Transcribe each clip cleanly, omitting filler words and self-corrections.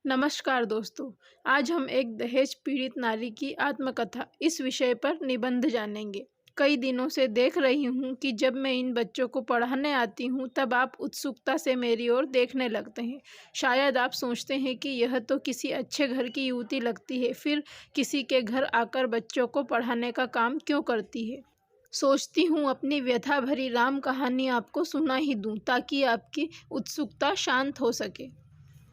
नमस्कार दोस्तों, आज हम एक दहेज पीड़ित नारी की आत्मकथा इस विषय पर निबंध जानेंगे। कई दिनों से देख रही हूँ कि जब मैं इन बच्चों को पढ़ाने आती हूँ तब आप उत्सुकता से मेरी ओर देखने लगते हैं। शायद आप सोचते हैं कि यह तो किसी अच्छे घर की युवती लगती है, फिर किसी के घर आकर बच्चों को पढ़ाने का काम क्यों करती है। सोचती हूँ अपनी व्यथा भरी राम कहानी आपको सुना ही दूँ ताकि आपकी उत्सुकता शांत हो सके।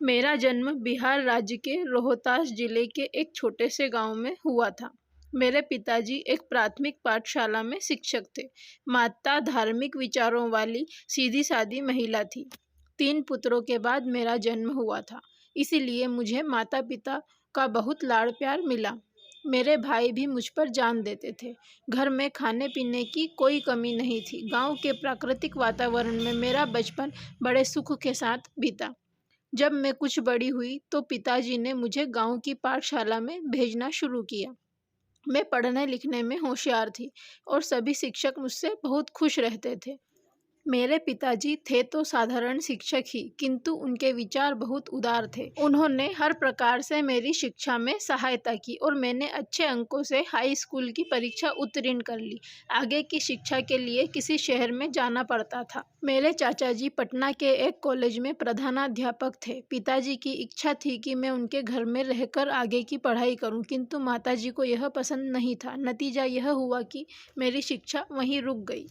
मेरा जन्म बिहार राज्य के रोहतास जिले के एक छोटे से गांव में हुआ था। मेरे पिताजी एक प्राथमिक पाठशाला में शिक्षक थे। माता धार्मिक विचारों वाली सीधी सादी महिला थी। 3 पुत्रों के बाद मेरा जन्म हुआ था, इसीलिए मुझे माता पिता का बहुत लाड़ प्यार मिला। मेरे भाई भी मुझ पर जान देते थे। घर में खाने पीने की कोई कमी नहीं थी। गांव के प्राकृतिक वातावरण में मेरा बचपन बड़े सुख के साथ बीता। जब मैं कुछ बड़ी हुई तो पिताजी ने मुझे गांव की पाठशाला में भेजना शुरू किया। मैं पढ़ने लिखने में होशियार थी और सभी शिक्षक मुझसे बहुत खुश रहते थे। मेरे पिताजी थे तो साधारण शिक्षक ही, किंतु उनके विचार बहुत उदार थे। उन्होंने हर प्रकार से मेरी शिक्षा में सहायता की और मैंने अच्छे अंकों से हाई स्कूल की परीक्षा उत्तीर्ण कर ली। आगे की शिक्षा के लिए किसी शहर में जाना पड़ता था। मेरे चाचा जी पटना के एक कॉलेज में प्रधानाध्यापक थे। पिताजी की इच्छा थी कि मैं उनके घर में रहकर आगे की पढ़ाई करूं, किंतु माताजी को यह पसंद नहीं था। नतीजा यह हुआ कि मेरी शिक्षा वहीं रुक गई।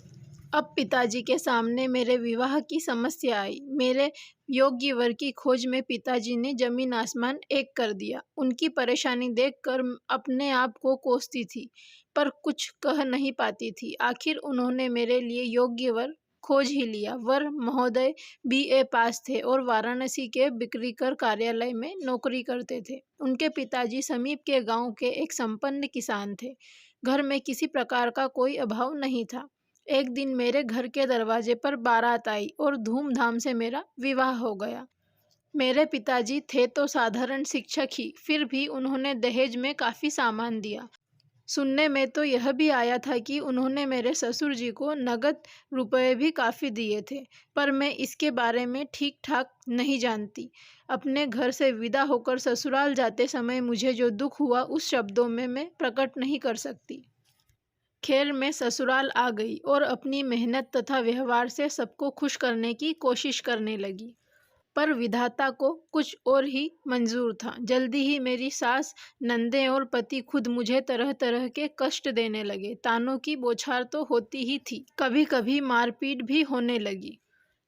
अब पिताजी के सामने मेरे विवाह की समस्या आई। मेरे योग्य वर की खोज में पिताजी ने जमीन आसमान एक कर दिया। उनकी परेशानी देखकर अपने आप को कोसती थी, पर कुछ कह नहीं पाती थी। आखिर उन्होंने मेरे लिए योग्य वर खोज ही लिया। वर महोदय BA पास थे और वाराणसी के बिक्रीकर कार्यालय में नौकरी करते थे। उनके पिताजी समीप के गांव के एक संपन्न किसान थे। घर में किसी प्रकार का कोई अभाव नहीं था। एक दिन मेरे घर के दरवाजे पर बारात आई और धूमधाम से मेरा विवाह हो गया। मेरे पिताजी थे तो साधारण शिक्षक ही, फिर भी उन्होंने दहेज में काफ़ी सामान दिया। सुनने में तो यह भी आया था कि उन्होंने मेरे ससुर जी को नगद रुपए भी काफ़ी दिए थे, पर मैं इसके बारे में ठीक ठाक नहीं जानती। अपने घर से विदा होकर ससुराल जाते समय मुझे जो दुख हुआ उस शब्दों में मैं प्रकट नहीं कर सकती। खैर, मैं ससुराल आ गई और अपनी मेहनत तथा व्यवहार से सबको खुश करने की कोशिश करने लगी, पर विधाता को कुछ और ही मंजूर था। जल्दी ही मेरी सास, नंदे और पति खुद मुझे तरह तरह के कष्ट देने लगे। तानों की बौछार तो होती ही थी, कभी कभी मारपीट भी होने लगी।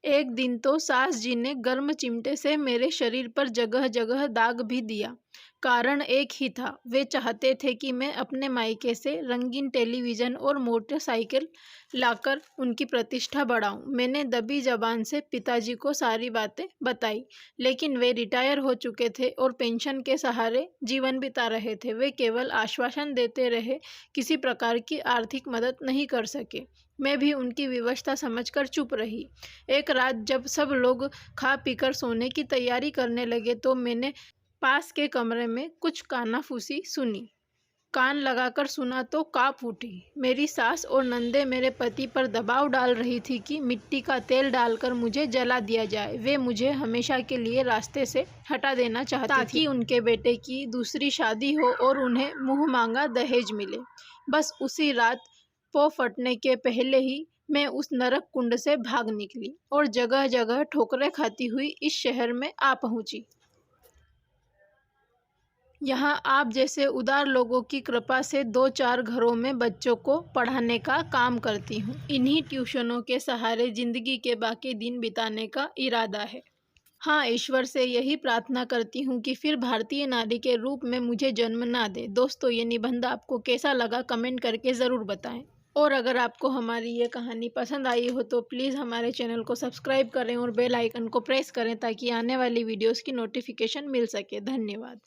एक दिन तो सास जी ने गर्म चिमटे से मेरे शरीर पर जगह जगह दाग भी दिया। कारण एक ही था, वे चाहते थे कि मैं अपने मायके से रंगीन टेलीविज़न और मोटरसाइकिल लाकर उनकी प्रतिष्ठा बढ़ाऊं। मैंने दबी जबान से पिताजी को सारी बातें बताई, लेकिन वे रिटायर हो चुके थे और पेंशन के सहारे जीवन बिता रहे थे। वे केवल आश्वासन देते रहे, किसी प्रकार की आर्थिक मदद नहीं कर सके। मैं भी उनकी विवशता समझकर चुप रही। एक रात जब सब लोग खा पीकर सोने की तैयारी करने लगे तो मैंने पास के कमरे में कुछ कानाफूसी सुनी। कान लगाकर सुना तो काँप उठी। मेरी सास और नंदे मेरे पति पर दबाव डाल रही थी कि मिट्टी का तेल डालकर मुझे जला दिया जाए। वे मुझे हमेशा के लिए रास्ते से हटा देना चाहती ताकि उनके बेटे की दूसरी शादी हो और उन्हें मुँह मांगा दहेज मिले। बस उसी रात पौ फटने के पहले ही मैं उस नरक कुंड से भाग निकली और जगह जगह ठोकरें खाती हुई इस शहर में आ पहुंची। यहाँ आप जैसे उदार लोगों की कृपा से 2-4 घरों में बच्चों को पढ़ाने का काम करती हूँ। इन्हीं ट्यूशनों के सहारे जिंदगी के बाकी दिन बिताने का इरादा है। हाँ, ईश्वर से यही प्रार्थना करती हूँ कि फिर भारतीय नारी के रूप में मुझे जन्म ना दे। दोस्तों, ये निबंध आपको कैसा लगा कमेंट करके ज़रूर बताएं। और अगर आपको हमारी ये कहानी पसंद आई हो तो प्लीज़ हमारे चैनल को सब्सक्राइब करें और बेल आइकन को प्रेस करें ताकि आने वाली वीडियोज़ की नोटिफिकेशन मिल सके। धन्यवाद।